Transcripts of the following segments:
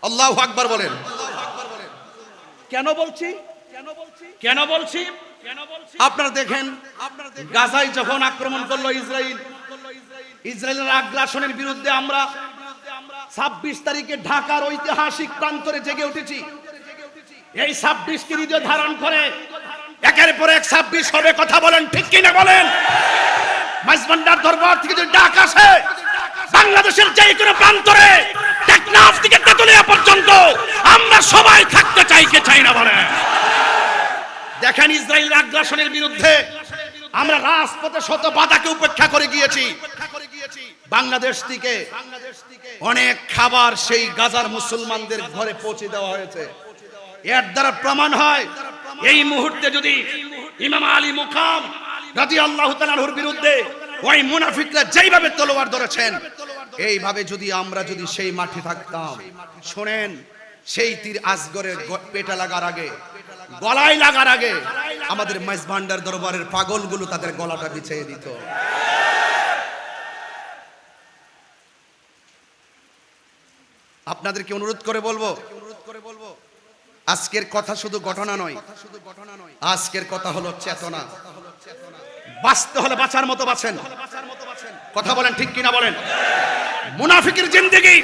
আল্লাহু আকবার বলেন। কেন বলছি? আপনারা দেখেন, গাজায় যখন আক্রমণ করলো ইসরায়েলের আগ্রাসনের বিরুদ্ধে আমরা 26 তারিখে ঢাকার ঐতিহাসিক প্রান্তরে জেগে উঠেছি। এই 26 কে হৃদয় ধারণ করে একের পর এক 26 হবে। কথা বলেন ঠিক কিনা বলেন? মাইজভান্ডার দরবার থেকে যদি ডাক আসে, বাংলাদেশের যে কোনো প্রান্তরে টেকনাফ থেকে তেতুলিয়া পর্যন্ত আমরা সবাই থাকতে চাই, কে চাই না বলেন? দেখেন, ইসরায়েলের আগ্রাসনের বিরুদ্ধে আমরা রাজপথে শত বাধাকে উপেক্ষা করে গিয়েছি। বাংলাদেশ থেকে অনেক খাবার সেই গাজার মুসলমানদের ঘরে পৌঁছে দেওয়া হয়েছে। এর দ্বারা প্রমাণ হয়, এই মুহূর্তে যদি ইমাম আলী মুকাম রাদিয়াল্লাহু তাআলার বিরুদ্ধে ওই মুনাফিকরা যেইভাবে তলোয়ার ধরেছেন, এইভাবে যদি আমরা সেই মাঠে থাকতাম, শোনেন, সেই তীর আসগরের পেটা লাগার আগে, গলায় লাগার আগে আমাদের মাইজভান্ডার দরবারের পাগলগুলো তাদের গলাটা বিছিয়ে দিত। আপনাদেরকে অনুরোধ করে বলবো, আজকের কথা শুধু ঘটনা নয়, আজকের কথা হলো চেতনা। বাঁচতে হলে বাঁচার মতো বাঁচেন। কথা বলেন ঠিক কিনা বলেন? মুনাফিকের জিন্দেগি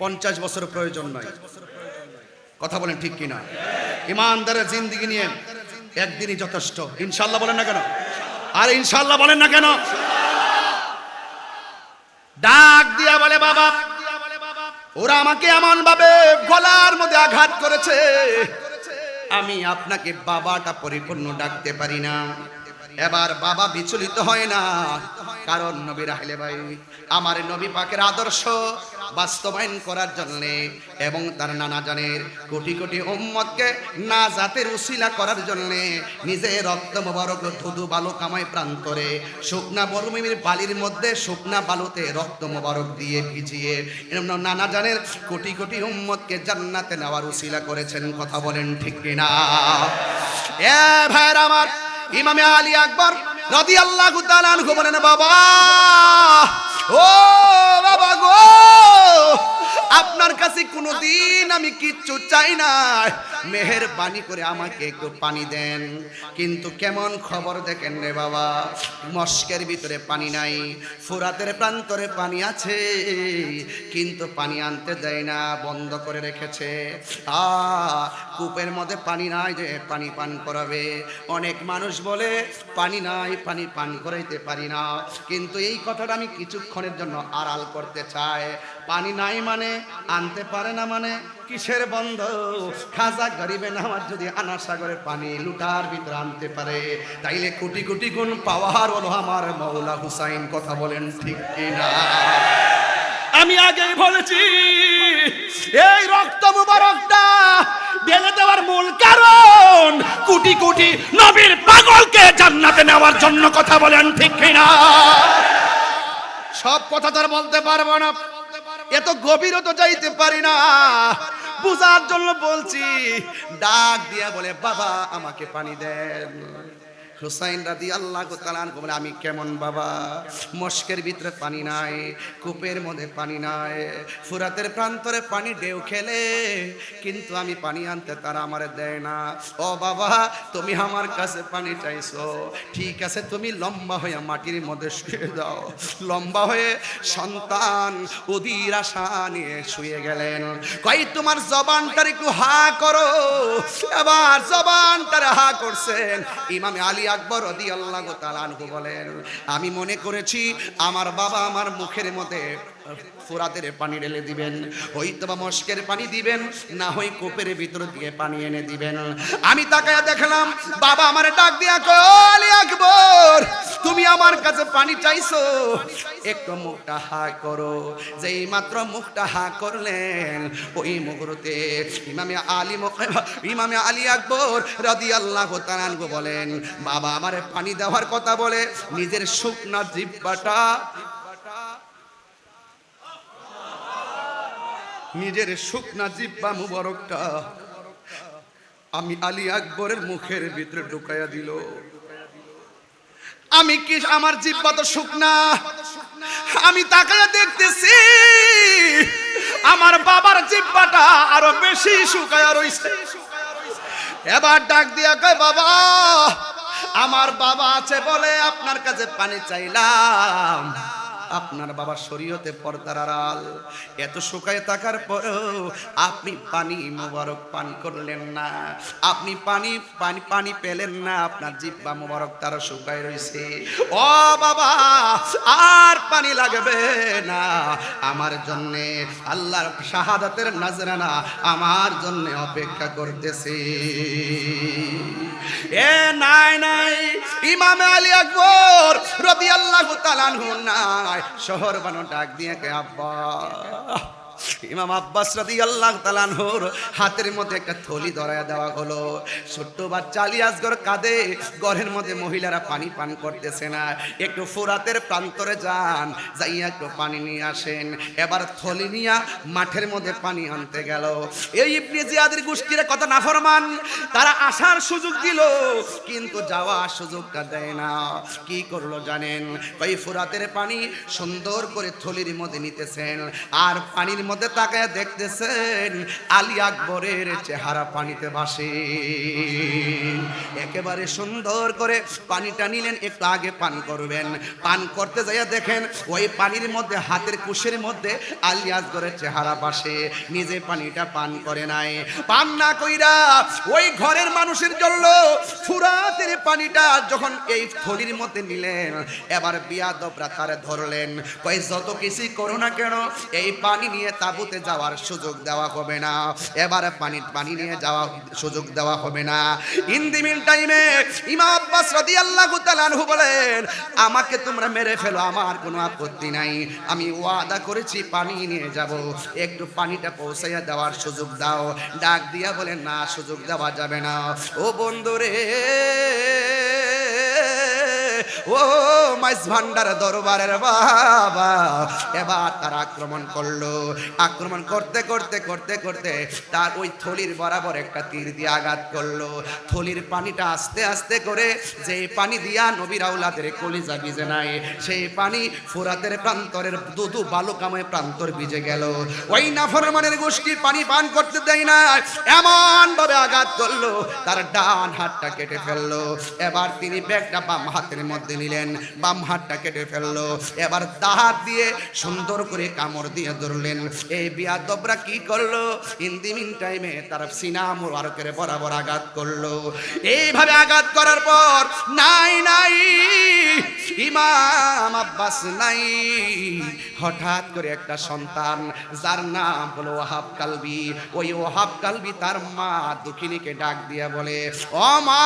50 বছর প্রয়োজন নয়। কথা বলেন ঠিক কিনা? ইমানদারের জিন্দেগি নিয়ে একদিনই যথেষ্ট। ইনশাআল্লাহ বলেন না কেন? আর ইনশাআল্লাহ বলেন না কেন? ডাক দিয়া বলে, বাবা, ওরা আমাকে এমন ভাবে গলার মধ্যে আঘাত করেছে, আমি আপনাকে বাবাটা পরিপূর্ণ ডাকতে পারি না। এবার বাবা বিচলিত হয় না, কারণ নবীর আহলে ভাই আমার নবী পাকের আদর্শ বাস্তবায়ন করার জন্য এবং তার নানা জানের কোটি কোটি উম্মতকে নাজাতের উসিলা করার জন্য নিজের রক্ত মোবারক ধুধু বালু কামাই প্রান্তরে শুকনা মরুভূমির বালির মধ্যে শুকনা বালুতে রক্ত মোবারক দিয়ে ভিজিয়ে নানা জানের কোটি কোটি উম্মতকে জান্নাতে নেওয়ার উসিলা করেছেন। কথা বলেন ঠিক কিনা? এ ভাইরা আমার, ইমামে আলী আকবর রাদিয়াল্লাহু তাআলা আনহু বলেন, বাবা, ও বাবা গো, আপনার কাছে কোনোদিন আমি কিচ্ছু চাই না, মেহেরবানি করে আমাকে একটু পানি দেন। কিন্তু কেমন খবর দেখেন রে বাবা, মস্কের ভিতরে পানি নাই, ফুরাতের প্রান্তরে পানি আছে, কিন্তু পানি আনতে দেয় না, বন্ধ করে রেখেছে। কূপের মধ্যে পানি নাই যে পানি পান করাবে। অনেক মানুষ বলে পানি নাই, পানি পান করাইতে পারি না, কিন্তু এই কথাটা আমি কিছুক্ষণের জন্য আড়াল করতে চাই। পানি নাই মানে আনতে পারে না মানে কিসের বন্ধ? খাজা গরিবে নামাজ যদি আনা সাগরের পানি লুটার ভিতরে আনতে পারে, তাইলে কোটি কোটি গুণ পাওয়ার হলো আমার মাওলা হুসাইন। কথা বলেন ঠিক কিনা? আমি আগেই বলেছি, এই রক্ত মুবারকটা ঢেলে দেওয়ার মূল কারণ কোটি কোটি নবীর পাগলকে জান্নাতে নেওয়ার জন্য। কথা বলেন ঠিক কিনা? সব কথা তো আর বলতে পারবো না, এত গভীরও তো যাইতে পারি না, বুঝার জন্য বলছি। ডাক দিয়া বলে, বাবা আমাকে পানি দেন। হুসাইন রাদিয়াল্লাহু তাআলা আনহু বলে, আমি কেমন বাবা, মস্কের ভিতরে পানি নাই, কূপের মধ্যে পানি নাই, ফুরাতের প্রান্তরে পানি ঢেউ খেলে, কিন্তু আমি পানি আনতে তারা আমারে দেয় না। ও বাবা, তুমি আমার কাছে পানি চাইছো, ঠিক আছে, তুমি লম্বা হয়ে মাটির মধ্যে শুয়ে যাও। লম্বা হয়ে সন্তান অধীর আশা নিয়ে শুয়ে গেলেন। কই তোমার জবানটার একটু হা করো। এবার জবানটার হা করছেন। ইমামে আলী আকবর রাদিয়াল্লাহু তাআলা আনহু বলেন, আমি মনে করেছি আমার বাবা আমার মুখের মধ্যে ফুরাতের পানি ঢেলে দিবেন, হয়তো বা মস্কের পানি দিবেন, না হয় কূপের ভিতর দিয়ে পানি এনে দিবেন। আমি তাকায়া দেখলাম বাবা আমারে ডাক দিয়া কয়, ও আলী আকবর, তুমি আমার কাছে পানি চাইছো, একটু মুখটা হা করো। যেই মাত্র মুখটা হা করলেন, ওই মুহূর্তে ইমামে আলী আকবর রাদিয়াল্লাহু তাআলা আনহু বলেন, বাবা আমারে পানি দেওয়ার কথা বলে নিজের শুকনা জিহ্বাটা, নিজের শুকনা জিহ্বা মুবারকটা আমি আলী আকবরের মুখের ভিতরে ঢুকাইয়া দিল। আমি কি, আমার জিহ্বা তো শুকনা, আমি তাকায়া দেখতেছি আমার বাবার জিহ্বাটা আরো বেশি শুকায়া রইছে। এবার ডাক দিয়া কয় বাবা, আমার বাবা আছে বলে আপনার কাছে পানি চাইলাম। আপনার বাবা শরীয়তে পর্দার আড়াল, এত শুকায় থাকার পরেও আপনি পানি মোবারক পান করলেন না, আপনি পানি পানি পানি পেলেন না, আপনার জিহ্বা মোবারক তার শুকায় রইছে। ও বাবা, আর পানি লাগবে না, আমার জন্যে আল্লাহর শাহাদাতের নাজরানা আমার জন্যে অপেক্ষা করতেছে। এ নাই নাই, ইমাম আলী আকবর রাদিয়াল্লাহু তাআলা আনহু নাই, শহর বানো ডাক দিয়ে কে আব্বা। ইমাম আব্বাস রাদিয়াল্লাহু তাআলা আনহুর হাতের মধ্যে একটা থলি ধরায়া দেওয়া হলো। ছোট্ট বাচ্চা আলী আসগর কাঁদে, ঘরের মধ্যে মহিলারা পানি পান করতেছে না, একটু ফুরাতের প্রান্তরে যান, যাইয়া একটু পানি নিয়ে আসেন। এবার থলি নিয়া মাঠের মধ্যে পানি আনতে গেল। এই ইবনে জিয়াদের গোষ্ঠীর কথা নাফরমান, তারা আসার সুযোগ দিল কিন্তু যাওয়ার সুযোগটা দেয় না। কি করলো জানেন? ওই ফুরাতের পানি সুন্দর করে থলির মধ্যে নিতেছেন, আর পানির মধ্যে তাকায় দেখতেছেন আলী আকবরের চেহারা পানিতে ভাসে। একেবারে সুন্দর করে পানিটা নিলেন, একটু আগে পান করবেন, পান করতে যাইয়া দেখেন ওই পানির মধ্যে হাতের কুশের মধ্যে আলী আকবরের চেহারা ভাসে। নিজে পানিটা পান করে নাই, পান না কইরা ওই ঘরের মানুষের জন্য ফুরাতের পানিটা যখন এই থলির মধ্যে নিলেন, এবার বিয়াদবরা তারে ধরলেন, কই যত কিছু করো না কেন এই পানি নিয়ে তাবুতে যাওয়ার সুযোগ দেওয়া হবে না, এবারে পানি নিয়ে যাওয়া সুযোগ দেওয়া হবে না। ইন দি মিন টাইমে ইমাম আব্বাস রাদিয়াল্লাহু তাআলা আনহু বলেন, আমাকে তোমরা মেরে ফেলো, আমার কোনো আপত্তি নাই, আমি ওয়াদা করেছি পানি নিয়ে যাব, একটু পানিটা পৌঁছাইয়া দেওয়ার সুযোগ দাও। ডাক দিয়া বলেন, না, সুযোগ দেওয়া যাবে না। ও বন্ধুরে, ও মাইজ ভান্ডার দরবারের বাবা, এবার তার আক্রমণ করলো। আক্রমণ করতে করতে করতে করতে তার ওই থলির বরাবর একটা তীর দিয়ে আঘাত করলো। থলির পানিটা আস্তে আস্তে করে, যে পানি দিয়া নবীর আওলাদের কলিজা ভিজে নাই, সেই পানি ফুরাতের প্রান্তরের দুদু বালুকাময় প্রান্তর ভিজে গেল। ওই নাফরমানের গোষ্ঠী পানি পান করতে দেয় না, এমন ভাবে আঘাত করলো তার ডান হাতটা কেটে ফেললো। এবার তিনি ব্যাগটা বাম হাতের মধ্যে নিলেন, বাম হাতটা কেটে ফেললো। এবার দাহাত দিয়ে সুন্দর করে কামড় দিয়ে ধরলেন। এই বিয়াদবরা কি করলো? ইন দি মিন টাইমে তার সিনা মোবারকের বরাবর আঘাত করলো। এইভাবে আঘাত করার পর নাই নাই, ইমাম আব্বাস নাই। হঠাৎ করে একটা সন্তান যার নাম হলো ওয়াহাব কালবি, ওই ওয়াহাব কালবি তার মা দুখিনীকে ডাক দিয়া বলে, ও মা,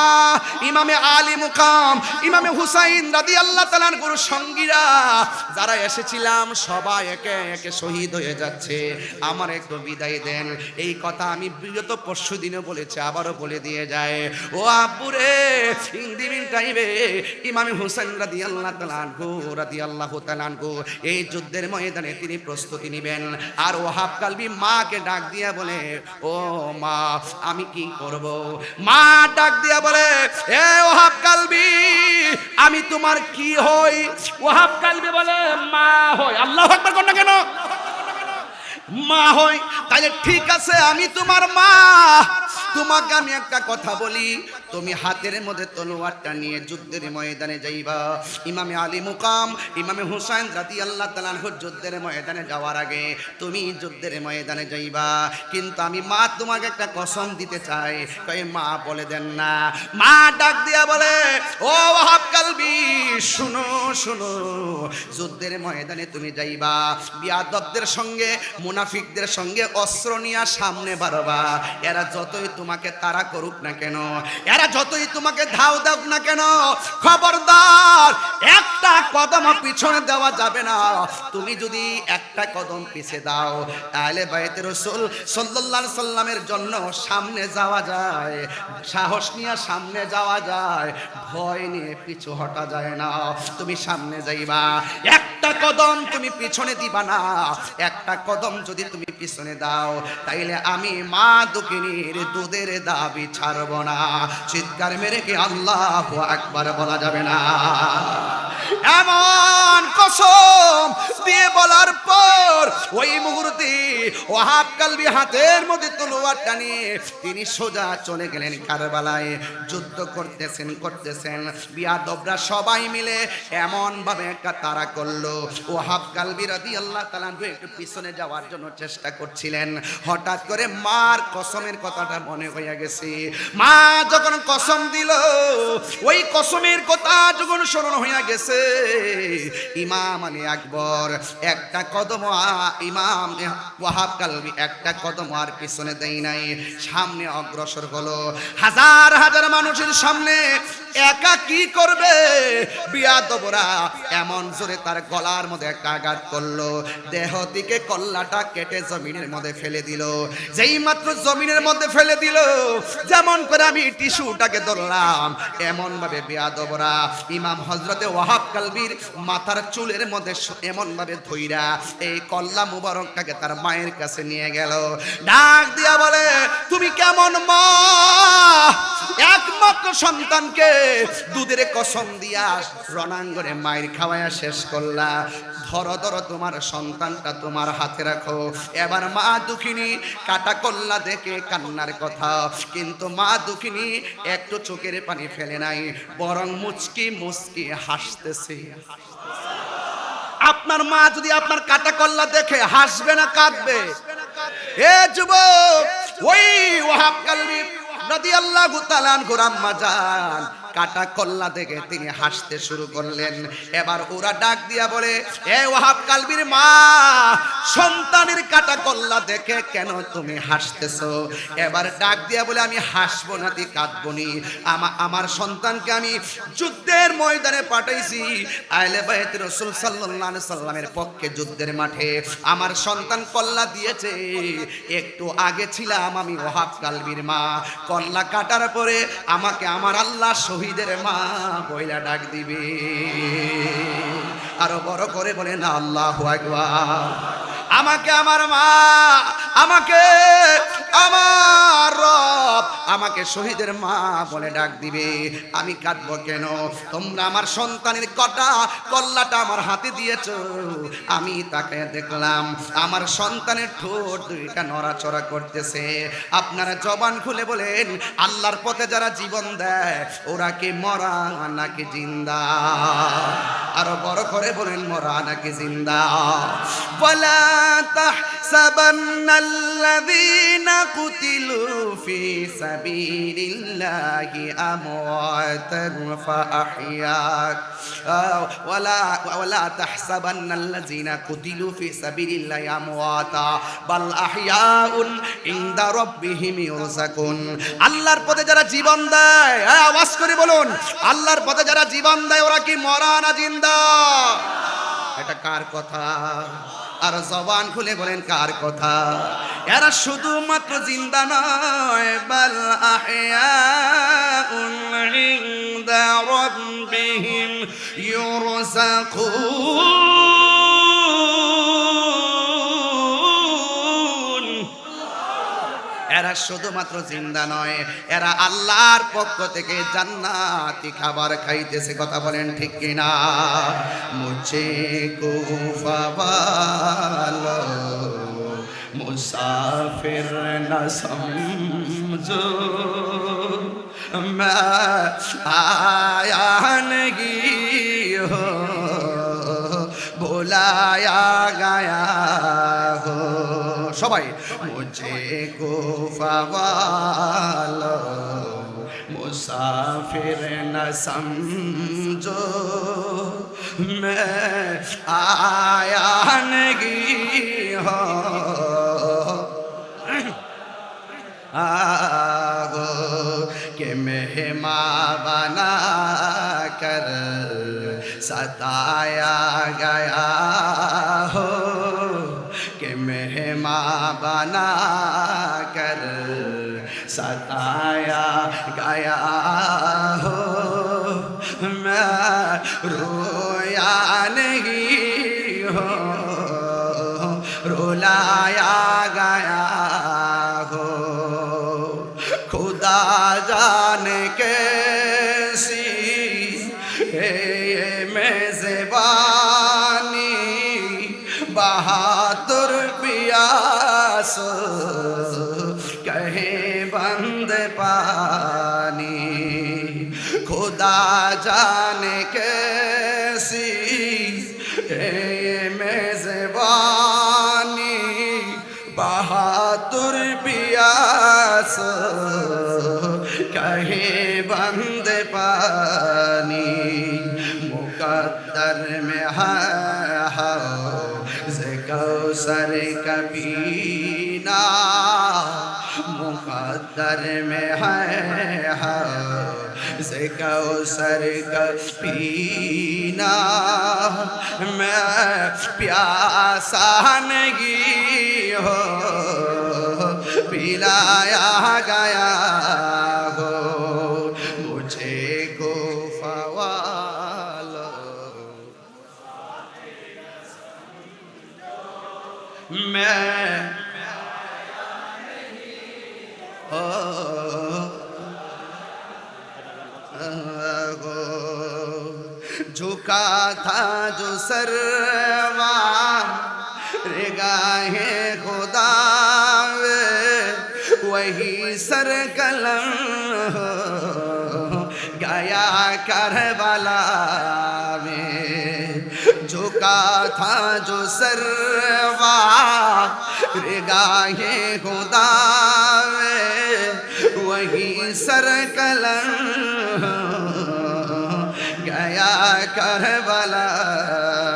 ইমামে আলী মুকাম ইমামে হুসাইন রাদিয়াল্লাহু তাআলা আনহুর সঙ্গীরা যারা এসেছিলাম সবাই একে একে শহীদ হয়ে যাচ্ছে, আমার একটু বিদায় দেন। এই কথা আমি বিগত পরশু দিনে বলেছি, আবারও বলে দিয়ে যায়। ও আব্বুরে, ইন্দিমিন টাইমে ইমামে হুসাইন রাদিয়াল্লাহু তাআলা আনহু এই যুদ্ধের ময়দানে তিনি প্রস্তুতি নেবেন। আর ওয়াহাব কালবি মাকে ডাক দিয়া বলে, ও মা, আমি কি করব? মা ডাক দিয়া বলে, এ ওয়াহাব কালবি, আমি তোমার কি হই? ওয়াহাব কালবি বলে, মা হই। আল্লাহু আকবার কোন না কেন? মা হই। তাহলে ঠিক আছে, আমি তোমার মা। তোমাকে আমি একটা কথা বলি, তুমি হাতের মধ্যে তলোয়ারটা নিয়ে যুদ্ধের ময়দানে যাইবা। ইমামে আলী মুকাম ইমামে হুসাইন রাদিয়াল্লাহু তাআলা আনহু যুদ্ধের ময়দানে যাওয়ার আগে তুমি যুদ্ধের ময়দানে যাইবা। কিন্তু আমি মা তোমাকে একটা কসম দিতে চাই। কই মা বলে দেন না। মা ডাক দিয়া বলে, ও ওয়াহাব কালবি, শুনো শুনো, যুদ্ধের ময়দানে তুমি যাইবা, বিয়াদবদের সঙ্গে মুনাফিকদের সঙ্গে অস্ত্র নিয়ে সামনে বাড়বা। এরা যতই তোমাকে তাড়া করুক না কেন, এরা যতই তোমাকে ধাও দাও না কেন, খবরদার একটা কদম পিছনে দেওয়া যাবে না। তুমি যদি একটা কদম পিছে দাও, তাহলে বাইতে রাসূল সাল্লাল্লাহু আলাইহি সাল্লামের জন্য সামনে যাওয়া যায়, সাহস নিয়ে সামনে যাওয়া যায়, ভয় নিয়ে পিছু হটা যায় না। তুমি সামনে যাইবা, একটা কদম তুমি পিছনে দিবা না। একটা কদম যদি তুমি পিছনে দাও, তাইলে আমি মা দুখিনীর দুধের দাবি ছাড়ব না। চিৎকার মেরে কি আল্লাহু আকবার বলা যাবে না? এমন কসম দিয়ে বলার পর ওই মুহূর্তে ওয়াহাব কালবি হাতের মধ্যে তলোয়ারটা নিয়ে তিনি সোজা চলে গেলেন কারবালায়। যুদ্ধ করতেছেন বিয়াদবরা সবাই মিলে এমন ভাবে একটা তাড়া করলো, ওয়াহাব কালবি রাদিয়াল্লাহু তাআলা একটু পিছনে যাওয়ার জন্য চেষ্টা করছিলেন। হঠাৎ করে মার কসমের কথাটা মনে হয়ে গেছে। মা যখন কসম দিল, ওই কসমের কথা যখন স্মরণ হয়ে গেছে, ইমাম আলী আকবর একটা কদম ইমাম ওয়াহাব কালবি একটা কদম আর পিছনে দেয় নাই, সামনে অগ্রসর হলো। হাজার হাজার মানুষের সামনে একা কি করবে? বিয়াদবরা এমন জোরে তার গলার মধ্যে একটা আঘাত করলো, দেহ থেকে কল্লাটা কেটে জমিনের মধ্যে ফেলে দিল। যেই মাত্র জমিনের মধ্যে ফেলে দিল, যেমন করে আমি টিস্যুটাকে ধরলাম এমন ভাবে বিয়াদবরা ইমাম হযরতে ওয়াহাব কালবির মাথার চুলের মধ্যে এমন ভাবে ধইরা এই কল্লা মুবারকটাকে তার মায়ের কাছে নিয়ে গেল। ডাক দিয়া বলে, তুমি কেমন মা, একমাত্র সন্তানকে দুধের কসম দিয়া রণাঙ্গনে মায়ের খাওয়ায়া শেষ করলা, ধরো ধরো তোমার সন্তানটা তোমার হাতে রাখো। এবার মা দুঃখিনী কাটা কল্লা দেখে কান্নার কথা, কিন্তু মা দুঃখিনী একটু চোখের পানি ফেলে নাই, বরং মুচকি মুচকি হাসতেছে। আপনার মা যদি আপনার কাটা কল্লা দেখে হাসবে না কাঁদবে? এ যুবক, ওই ওয়াহাব কালবি রাদিয়াল্লাহু তাআলা আনহু আম্মা জান কাটা কল্লা দেখে তিনি হাসতে শুরু করলেন। এবার ওরা ডাক দিয়া বলে, এ ওয়াহাব কালবির মা, সন্তানের কাটা কল্লা দেখে কেন তুমি হাসতেছো? এবার ডাক দিয়া বলে, আমি হাসবো না দি কাঁদবো নি, আমার সন্তানকে আমি যুদ্ধের ময়দানে পাঠাইছি, আহলে বাইত রাসূল সাল্লাল্লাহু আলাইহি সাল্লামের পক্ষে যুদ্ধের মাঠে আমার সন্তান কল্লা দিয়েছে। একটু আগে ছিলাম আমি ওয়াহাব কালবির মা, কল্লা কাটার পরে আমাকে আমার আল্লাহ শহীদের মা বইলা ডাক দিবে। আরো বড় করে বলেন আল্লাহু আকবার। আমাকে আমার মা, আমাকে আমার রব আমাকে শহীদের মা বলে ডাক দিবে, আমি কাঁদবো কেন? তোমরা আমার সন্তানের কল্লাটা আমার হাতে দিয়েছো, আমি তাকে দেখলাম আমার সন্তানের ঠোঁট দুইটা নড়াচড়া করতেছে। আপনারা জবান খুলে বলেন, আল্লাহর পথে যারা জীবন দেয় ওরা কি মরা নাকি জিন্দা? আরো বড় করে বলেন, মরা নাকি জিন্দা? ওয়ালা তাহসাবান্নাল্লাযীনা কুতিলু ফি সাবিলিল্লাহি আমওয়াতান ফাআহইয়াক ওয়ালা তাহসাবান্নাল্লাযীনা কুতিলু ফি সাবিলিল্লাহি আমওয়াতা বাল আহইয়াউন ইনদা রাব্বিহিম ইউরযাকুন। আল্লাহর পথে যারা জীবন দেয়, আওয়াজ করে বলুন, আল্লাহর পথে যারা জীবন দেয় ওরা কি মরা না জিন্দা? এটা কার কথা? আর জবান খুলে বলেন কার কথা? এরা শুধুমাত্র জিন্দা নয়, বাল আহইয়াউন ইনদা রাব্বিহিম ইউরযাকুন। এরা শুধুমাত্র জিন্দা নয়, এরা আল্লাহর পক্ষ থেকে জান্নাতি খাবার খাইতেছে। কথা বলেন ঠিক কিনা? মুঝে কুফা वालो मुसाफिर न समझो, मैं आया नहीं हो बुलाया गया हो। সবাই मुझे कुफा वालो मुसाफिर न समझो, मैं आया नहीं हो आओ कि मेहमान बना कर सताया गया हो, कि मेहमान बना कर सताया गया हो, मैं रोया नहीं हो रुलाया गया हो। खुदा जाने कैसी है ये प्यास कहे बंद पानी खुदा जाने कैसी है मेज़बानी बहादुर प्यास कहे बंद पानी मुकद्दर में है कौसर कभी ना मुकद्दर में है से कौसर कभी ना मैं प्यासा नहीं हो पिलाया गया हो मुझे को फवालो मैं झुका था जो सरवा रेगाहे खुदा वही सर कलम गया करबला में झुका था जो सरवा रेगाहे खुदा वही सर कलम गया करबला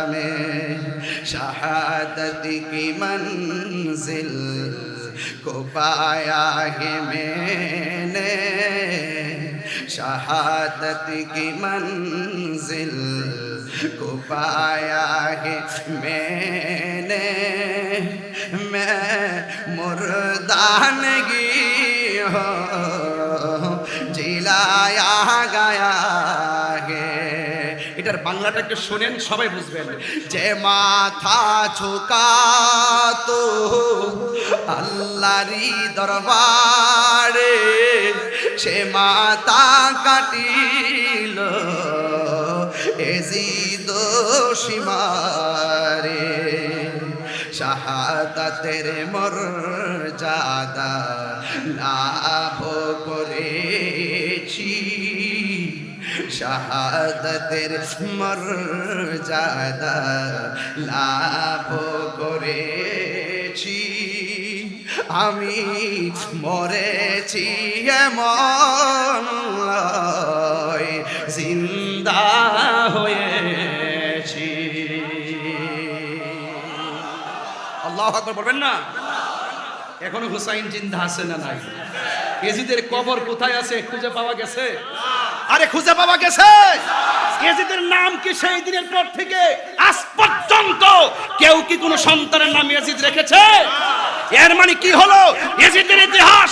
में शहादत की मंजिल को पाया है मैंने शहादत की मंजिल को पाया है मैंने मैं मुर्दानगी हो जिलाया गया এটার বাংলাটা একটু শুনেন সবাই বুঝবেন যে মাথা ঝুকাতো আল্লাহরই দরবারে সে মাথা কাটিল এজিদ সীমারে শাহাদাতের মর্যাদা লাভ করেছি শাহাদাতের মর্যাদা লাভ করেছি আমি মরেছি এমন নয় জিন্দা হয়েছি আল্লাহু আকবার বলবেন না এখনো হুসাইন জিন্দা আছে না নাই ইয়াজিদের কবর কোথায় আছে খুঁজে পাওয়া গেছে আরে খুঁজে পাওয়া গেছে ইয়াজিদের নাম কি সেই দিনের পর থেকে আজ পর্যন্ত কেউ কি কোনো সন্তানের নাম ইয়াজিদ রেখেছে এর মানে কি হলো ইয়াজিদের ইতিহাস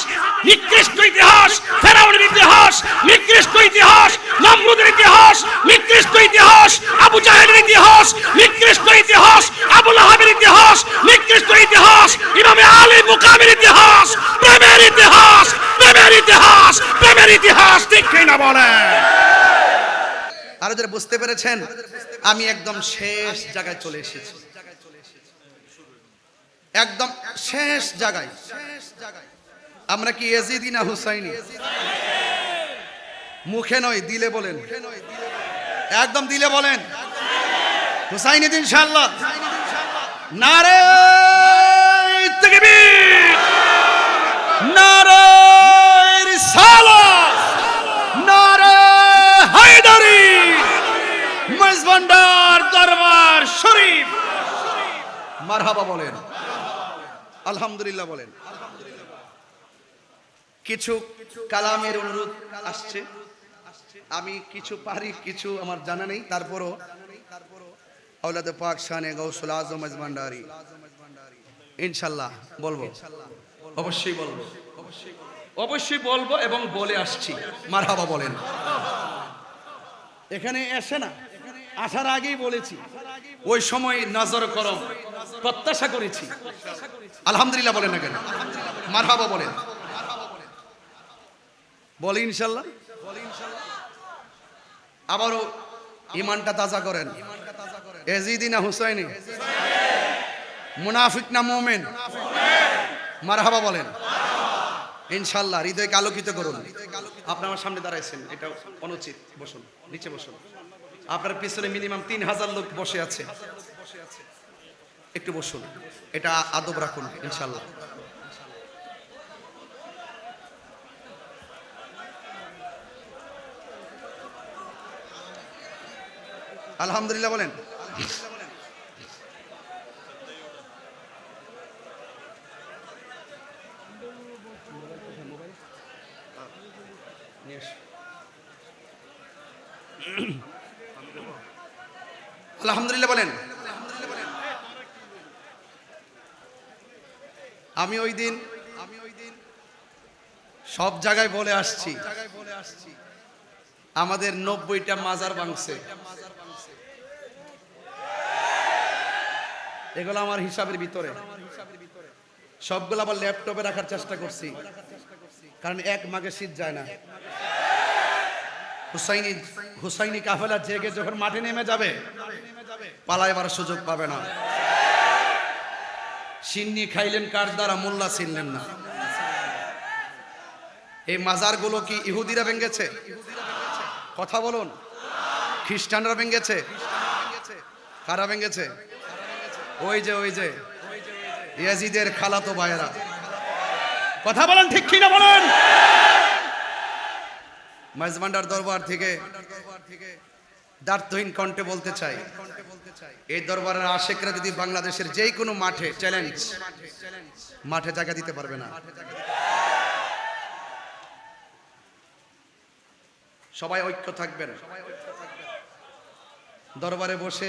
নিকৃষ্ট ইতিহাস ফেরাউনের ইতিহাস নিকৃষ্ট ইতিহাস নমরুদের ইতিহাস নিকৃষ্ট ইতিহাস আবু জাহেলের ইতিহাস নিকৃষ্ট ইতিহাস আবু লাহাবের ইতিহাস নিকৃষ্ট ইতিহাস ইমামে আলী মুকামের ইতিহাস প্রেমের ইতিহাস প্রেমের ইতিহাস প্রেমের ইতিহাস ঠিক না বলে আরো যারা বুঝতে পেরেছেন আমি একদম শেষ জায়গায় চলে এসেছি একদম শেষ জায়গায় আমরা কি ইয়াজিদি না হুসাইনি মুখে নয় দিলে বলেন একদম দিলে বলেন হুসাইনি ইনশাআল্লাহ নারে তাকবীর নারে রিসালাত নারে হায়দারি মেজবান্ডার দরবার শরীফ মারহাবা বলেন আলহামদুলিল্লাহ বলেন কিছু কালামের অনুরোধ আসছে আমি কিছু পারি কিছু আমার জানা নেই তারপরও আওলাদে পাক শানে গাউসুল আজম মেজবান্ডারি ইনশাআল্লাহ বলবো অবশ্যই বলবো অবশ্যই বলবো এবং বলে আসছি মারহাবা বলেন এখানে এসে না আসার আগেই বলেছি ওই সময় নজর করম প্রত্যাশা করেছি আলহামদুলিল্লাহ বলেন না কেন মারহাবা বলেন বলি ইনশাআল্লাহ আবারও ঈমানটা তাজা করেন এজিদি না হুসাইনি মুনাফিক না মুমিন মারহাবা বলেন। ইনশাআল্লাহ হৃদয়কে আলোকিত করুন। আপনি আমার সামনে দাঁড়াইছেন, এটা অনুচিত। বসুন, নিচে বসুন। আপনার পিছনে মিনিমাম 3000 লোক বসে আছে, একটু বসুন, এটা আদব রাখুন ইনশাআল্লাহ। আলহামদুলিল্লাহ বলেন। আলহামদুলিল্লাহ বলেন। আমি ওই দিন সব জায়গায় বলে আসছি, আমাদের 90টা মাজার ভাঙছে। এগুলো আমার হিসাবের ভিতরে, সবগুলো আবার ল্যাপটপে রাখার চেষ্টা করছি, কারণ এক মাঘে শীত যায় না। হুসাইনি কাফেলা জেগে যখন মাঠে নেমে যাবে, পালাইবার সুযোগ পাবে না। সিন্নি খাইলেন কার দ্বারা, মোল্লা ছিনলেন না। এই মাজারগুলো কি ইহুদিরা ভেঙেছে? কথা বলুন। খ্রিস্টানরা ভেঙেছে? কারা ভেঙেছে? ওই যে ইয়াজিদের খালাতো ভাইয়েরা। কথা বলেন ঠিক কিনা বলেন। মাইজভান্ডার দরবার থেকে দ্বার্থহীন কণ্ঠে বলতে চাই, এই দরবারের আশেকরা যদি বাংলাদেশের যেই কোনো মাঠে চ্যালেঞ্জ, মাঠে জায়গা দিতে পারবে না। সবাই ঐক্য থাকবেন। দরবারে বসে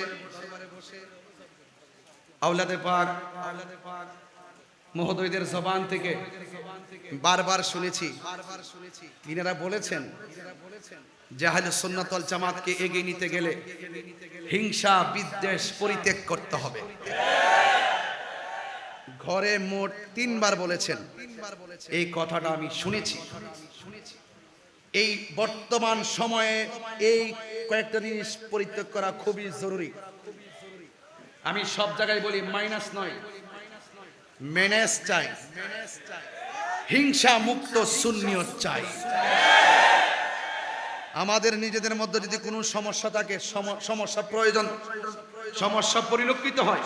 আওলাদে পাক মহোদয়দের জবান থেকে বারবার শুনেছি, তিনারা বলেছেন যে আহলে সুন্নাত ওয়াল জামাতকে এগিয়ে নিতে গেলে হিংসা বিদ্বেষ পরিত্যাগ করতে হবে। ঘরে মোট 3 বার বলেছেন। এই কথাটা আমি শুনেছি। এই বর্তমান সময়ে এই কয়েকটা জিনিস পরিত্যাগ করা খুবই জরুরি। আমি সব জায়গায় বলি, মাইনাস নয়, মেনেজ চাই, হিংসা মুক্ত সুন্নিয়ত চাই। আমাদের নিজেদের মধ্যে যদি কোনো সমস্যা থাকে, সমস্যা প্রয়োজন, সমস্যা পরিলক্ষিত হয়,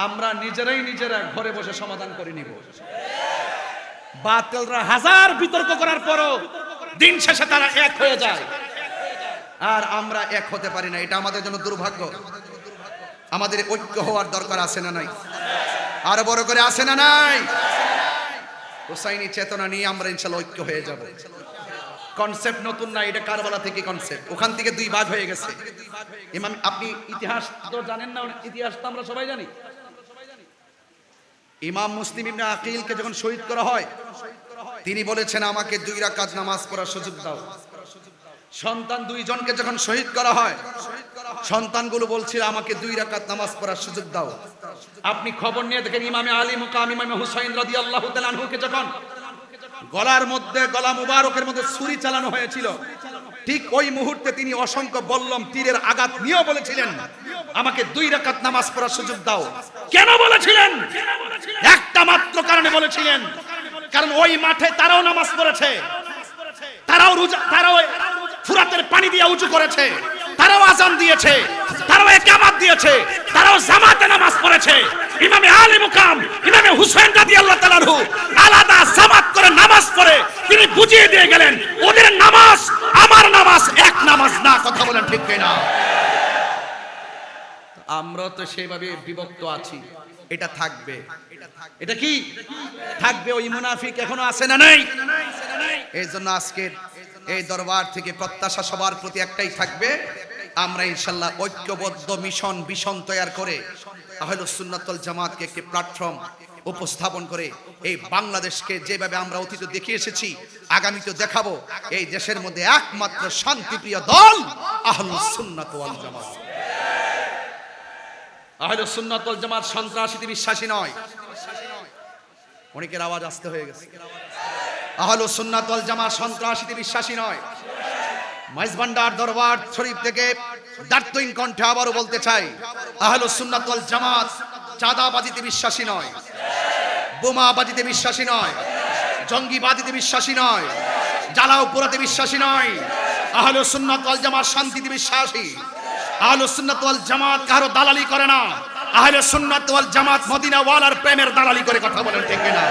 আমরা নিজেরা ঘরে বসে সমাধান করে নিব। বাতিলরা হাজার বিতর্ক করার পরও দিন শেষে তারা এক হয়ে যায়, আর আমরা এক হতে পারি না। এটা আমাদের জন্য দুর্ভাগ্য। আমাদের ঐক্য হওয়ার দরকার আছে না নাই? আরো বড় করে আছে না নাই? হুসাইনি চেতনা নিয়ে আমরা ইনশাআল্লাহ ঐক্য হয়ে যাব। কনসেপ্ট নতুন না, এটা কারবালা থেকে কনসেপ্ট। ওখান থেকে 2 ভাগ হয়ে গেছে। ইমাম, আপনি ইতিহাস তো জানেন না? ইতিহাস তো আমরা সবাই জানি। ইমাম মুসলিম ইবনে আকিলকে যখন শহীদ করা হয়, তিনি বলেছেন আমাকে 2 রাকাত নামাজ পড়ার সুযোগ দাও। সন্তান 2 জনকে যখন শহীদ করা হয়, সন্তানগুলো বলছিল আমাকে 2 রাকাত নামাজ পড়ার সুযোগ দাও। আপনি খবর নিয়ে দেখেন, ইমামে আলী মুকাম ইমামে হুসাইন রাদিয়াল্লাহু তাআলা আনহুকে যখন গলার মধ্যে, গলা মুবারকের মধ্যে ছুরি চালানো হয়েছিল, ঠিক ওই মুহূর্তে তিনি অসংখ্য বল্লম তীরের আঘাত নিয়েও বলেছিলেন আমাকে 2 রাকাত নামাজ পড়ার সুযোগ দাও। কেন বলেছিলেন? একটা মাত্র কারণে বলেছিলেন, কারণ ওই মাঠে তারাও নামাজ পড়েছে, তারাও ফুরাতের পানি দিয়ে উঁচু করেছে, তারাও আজান দিয়েছে, তারাও ইকামত দিয়েছে, তারাও জামাতে নামাজ পড়েছে। ইমামে আলী মুকাম ইমামে হুসাইন রাদিয়াল্লাহু তাআলা আনহু আলাদা জামাত করে নামাজ পড়ে তিনি বুঝিয়ে দিয়ে গেলেন ওদের নামাজ আমার নামাজ এক নামাজ না। কথা বলেন ঠিক কিনা? আমরা তো সেভাবে বিভক্ত আছি। এটা থাকবে, এটা কি থাকবে? ওই মুনাফিক এখনো আছে না নাই? এই জন্য আজকের এই দরবার থেকে প্রত্যাশা সবার প্রতি একটাই থাকবে, আমরা ইনশাআল্লাহ ঐক্যবদ্ধ মিশন ভিশন তৈরি করে আহলুস সুন্নাত ওয়াল জামাতকে একটি প্ল্যাটফর্ম উপস্থাপন করে এই বাংলাদেশকে যেভাবে আমরা অতীতে দেখে এসেছি আগামীতে দেখাবো। এই দেশের মধ্যে একমাত্র শান্তিপ্রিয় দল আহলুস সুন্নাত ওয়াল জামাত। আহলুস সুন্নাত ওয়াল জামাত সন্ত্রাসীতে বিশ্বাসী নয়। অনেকের আওয়াজ আসতে হয়ে গেছে। আহলুস সুন্নাত ওয়াল জামাত সন্ত্রাসীতে বিশ্বাসী নয়। মাইজভান্ডার দরবার শরীফ থেকে দার্থহীন কণ্ঠে আবারও বলতে চাই, আহলুস সুন্নাত ওয়াল জামাত চাঁদাবাজিতে বিশ্বাসী নয়, বোমাবাজিতে বিশ্বাসী নয়, জঙ্গিবাদিতে বিশ্বাসী নয়, জ্বালাও পোড়াতে বিশ্বাসী নয়। আহলুস সুন্নাত ওয়াল জামাত শান্তিতে বিশ্বাসী। আহলুস সুন্নাত ওয়াল জামাত কারো দালালি করে না। আহলুস সুন্নাত ওয়াল জামাত মদিনা ওয়ালার প্রেমের দালালি করে কথা বলেন ঠিক না?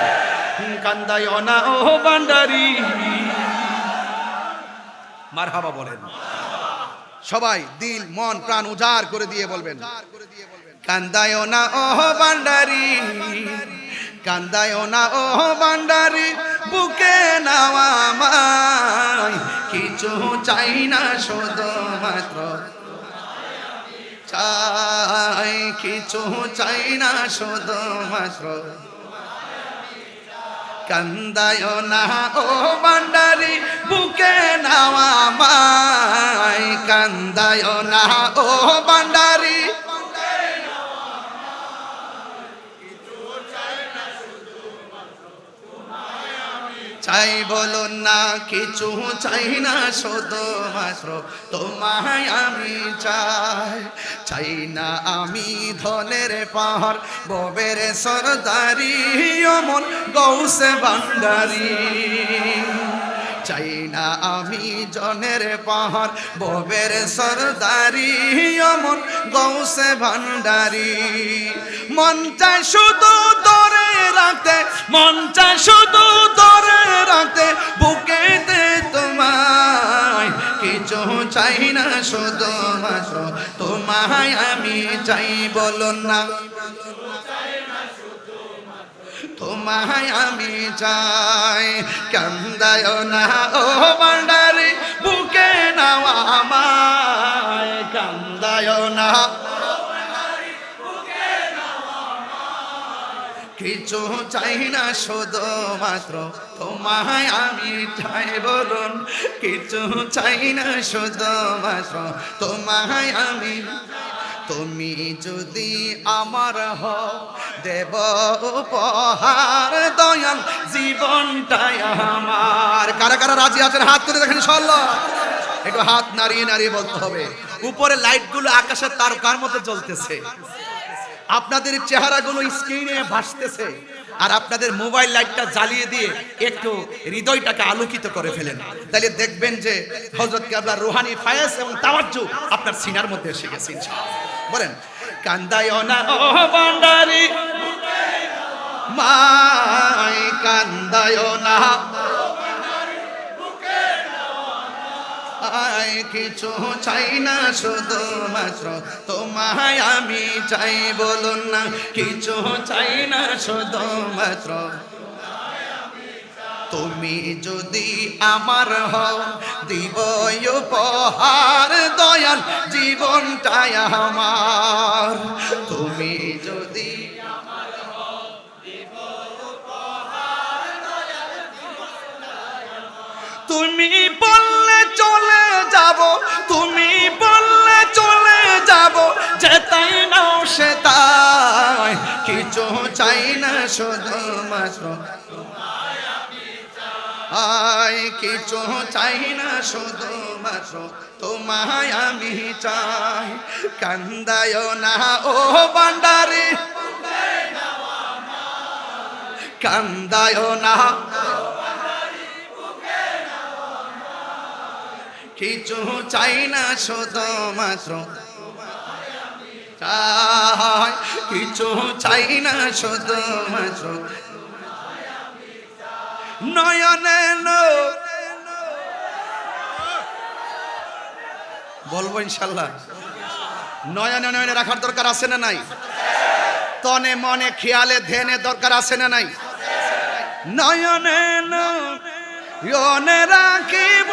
কান্দায়ও না ও ভান্ডারি, মারহাবা বলেন সবাই, দিল মন প্রাণ উজাড় করে দিয়ে বলবেন, কান্দায়ও না ও ভান্ডারি, কান্দায়ও না ও ভান্ডারি, বুকে নাও আমায়, কিছু চাই না শুধুমাত্র চাই, কিছু চাই না শুধুমাত্র, কান্দায়ও না ও ভান্ডারি, বুকে নাও আমায়, কান্দায়ও না ও ভান্ডারি, চাই বলুন না কিছু চাই না শুধুমাত্র তোমায় আমি চাই, চাই না আমি ধনের পাহাড় ববের সরদারি অমন গৌসে ভান্ডারি, চাই না আমি জনের পাহাড় ববের সরদারি অমন গৌসে ভান্ডারি, মন চায় শুধু ধরে রাখতে, মন চায় শুধু ধরে রাখতে বুকেতে তোমায়, কিছু চাই না শুধুমাত্র তোমায় আমি চাই বলুন না, তোমায় আমি চাই, কান্দায়ও না ও ভান্ডারি, বুকে নাও আমায়, কান্দায়ও না, কিছু চাই না শুধুমাত্র তোমায় আমি চাই বলুন, কিছু চাই না শুধুমাত্র তোমায় আমি, তুমি যদি আমার হও দেব উপহার দয়াল জীবনটাই আমার। কারা কারা রাজি আছেন হাত তুলে দেখেন ইনশাআল্লাহ, একটু হাত নাড়িয়ে নাড়িয়ে বলতে হবে। উপরে লাইটগুলো আকাশের তারকার মতো জ্বলতেছে, আপনাদের চেহারাগুলো স্ক্রিনে ভাসতেছে, আর আপনাদের মোবাইল লাইটটা জ্বালিয়ে দিয়ে একটু হৃদয়টাকে আলোকিত করে ফেলেন, তাহলে দেখবেন যে হযরত কেবলার রুহানি ফায়েজ এবং তাওয়াজ্জু আপনার সিনার মধ্যে এসে গেছে ইনশাআল্লাহ। বলেন কান্দায়ও না ও ভান্ডারি, মাই কান্দায়ও না, কিছু চাই না শুধুমাত্র তোমায় আমি চাই বলুন না, কিছু চাই না শুধুমাত্র, তুমি যদি আমার হও দিব উপহার দয়াল জীবনটাই আমার, তুমি যদি তুমি বললে চলে যাব, তুমি বললে চলে যাব, যেতাই নাও সে তাই, কিছু চাই না শুধুমাত্র কিছু চাই না শুধুমাত্র তোমায় আমি চাই, কান্দায়ও না ও ভান্ডারি, কান্দায়ও না, কিছু চাই না শুধুমাত্র চাই, কিছু চাই না শুধুমাত্র, নয়নে বলবো ইনশাল্লাহ, নয়নে নয়নে রাখার দরকার আছে না নাই? তনে মনে খেয়ালে ধ্যানে দরকার আছে না নাই? নয়নে নয়নে রাখিব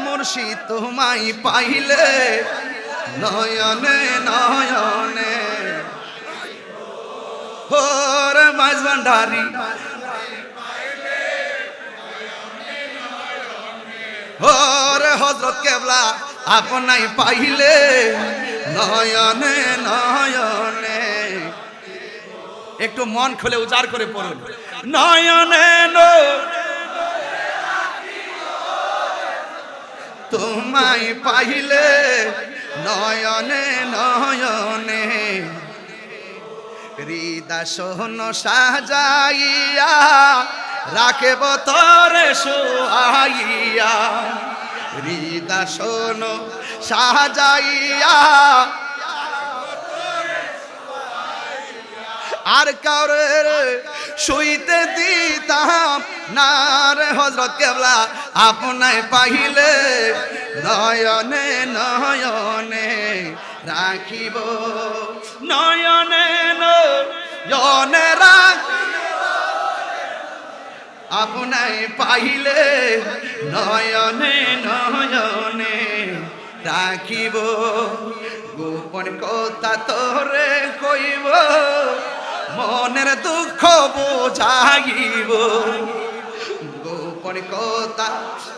মুর্শিদ তোমায় পাইলে, নয়নে নয়নে হোর মাঝ ভান্ডারি, হোর হযরত কেবলা আপনাই পাইলে, নয়নে নয়নে, একটু মন খুলে উজাড় করে পড়ুন, নয়নে তোমায় পাইলে, নয়নে নয়নে, হৃদয় সাজাইয়া রাখব তোরে শোয়াইয়া, হৃদয় সাজাইয়া আর কাউরে শুইতে দিতাম না রে হযরত কেবলা, আপনায় পাইলে নয়নে নয়নে রাখিব, নয়নে নয়নে আপনায় পাইলে নয়নে নয়নে রাখিব, গোপন কথা তোরে কইব, মনের দুঃখ বোঝাইব, গোপন কথা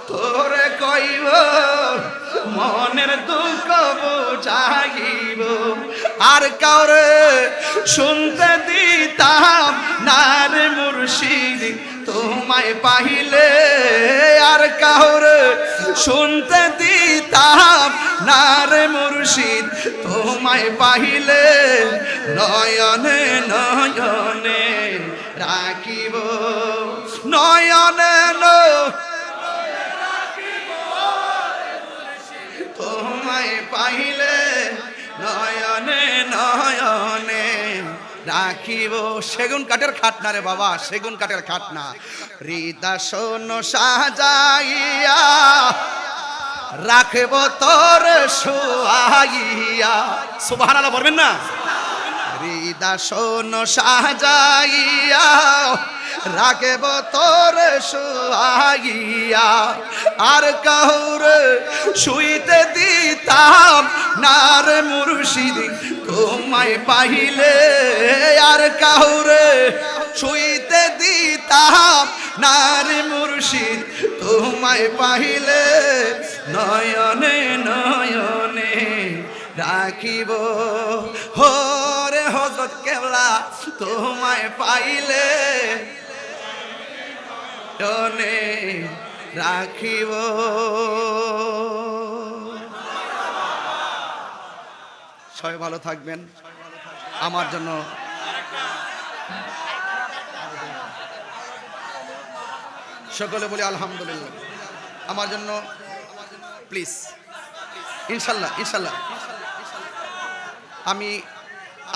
তোরে কইব, মনের দুঃখ বোঝাইব, আর কাউরে শুনতে দিতাম না রে মুর্শিদ তোমায় পাইলে, আর কাউরে শুনতে দিতাম না রে মুর্শিদ তোমায় পাইলে, নয়নে নয়নে রাখিব, নয়নে তোমায় পাইলে নয়নে নয়নে রাখিব। সেগুন কাঠের খাট না রে বাবা, সেগুন কাঠের খাট না। হৃদয় সাজাইয়া রাখব তোর শোয়াইয়া, সুবহানাল্লাহ বলবেন না? হৃদয় সাজাইয়া রাখব তোর শোয়াইয়া, আর কাউরে শুইতে দিতাম না রে মুর্শিদ তোমায় পাইলে, আর কাউরে শুইতে দিতাম না রে মুর্শিদ তোমায় পাইলে, নয়নে নয়নে রাখিব, হো রে হযরত কেবলা তোমায় পাইলে নয়নে রাখিব। সবাই ভালো থাকবেন। আমার জন্য সকলে বলি আলহামদুলিল্লাহ। আমার জন্য প্লিজ, ইনশাল্লাহ ইনশাল্লাহ। আমি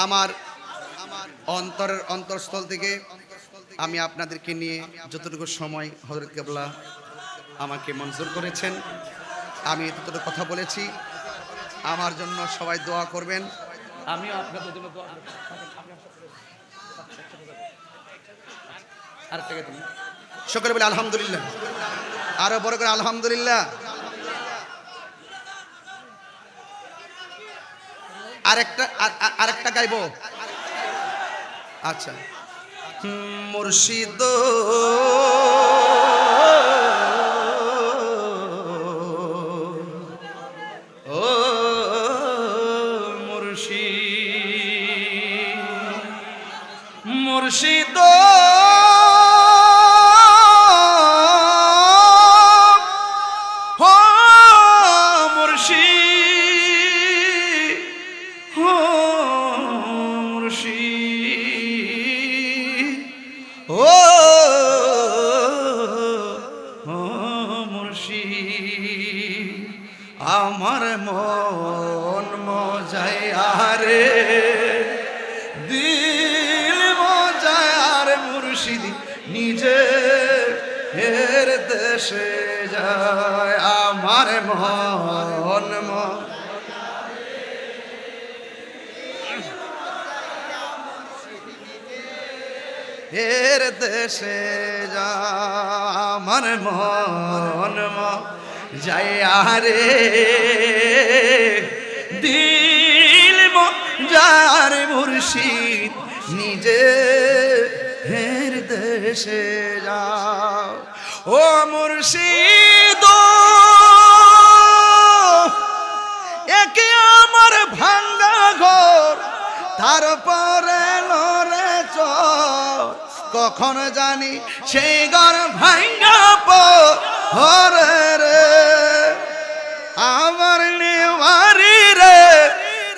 আমার অন্তরের অন্তরস্থল থেকে আমি আপনাদেরকে নিয়ে যতটুকু সময় হযরত কেবলা আমাকে মঞ্জুর করেছেন, আমি ততটুকু কথা বলেছি। আমার জন্য সবাই দোয়া করবেন, আমিও আপনাদের জন্য দোয়া করব। সকলে বলে আলহামদুলিল্লাহ, আরো বড় করে আলহামদুলিল্লাহ। আরেকটা গাইবো। আচ্ছা, মুর্শিদ ও মুর্শিদ, মুর্শিদ আমার মন মজায়ারে দিল মজায়ার মুর্শিদ নিজে এর দেশে যায়, আমার মন এর দেশে যায়, আমার মন যারে দিল মজার মুর্শিদ নিজে হের দেশে যাও, ও মুর্শিদ একে আমার ভাঙ্গা ঘর, তারপরে লরে চর, কখন জানি সেই ঘর ভাঙ্গা পরে রে, আমার নেওয়ারি রে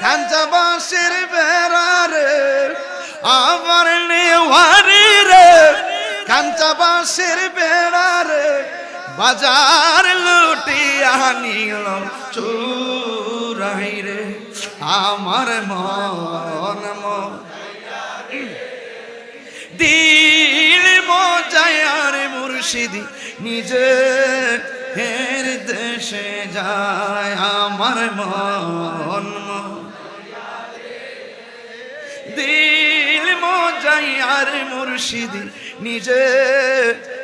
কাঞ্চা বাঁশের বেড়া রে, আকাশের বেড়ারে বাজার লুটিয়া নিল চুরাই রে আমার মন দিল মজায়ার মুর্শিদি নিজে হের দেশে যায় আমার মন দিল মজায়ার মুর্শিদি নিজে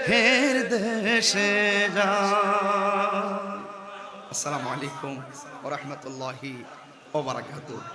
হের দেশে যায়। আসসালামু আলাইকুম ওয়া রাহমাতুল্লাহি ওয়া বারাকাতুহু।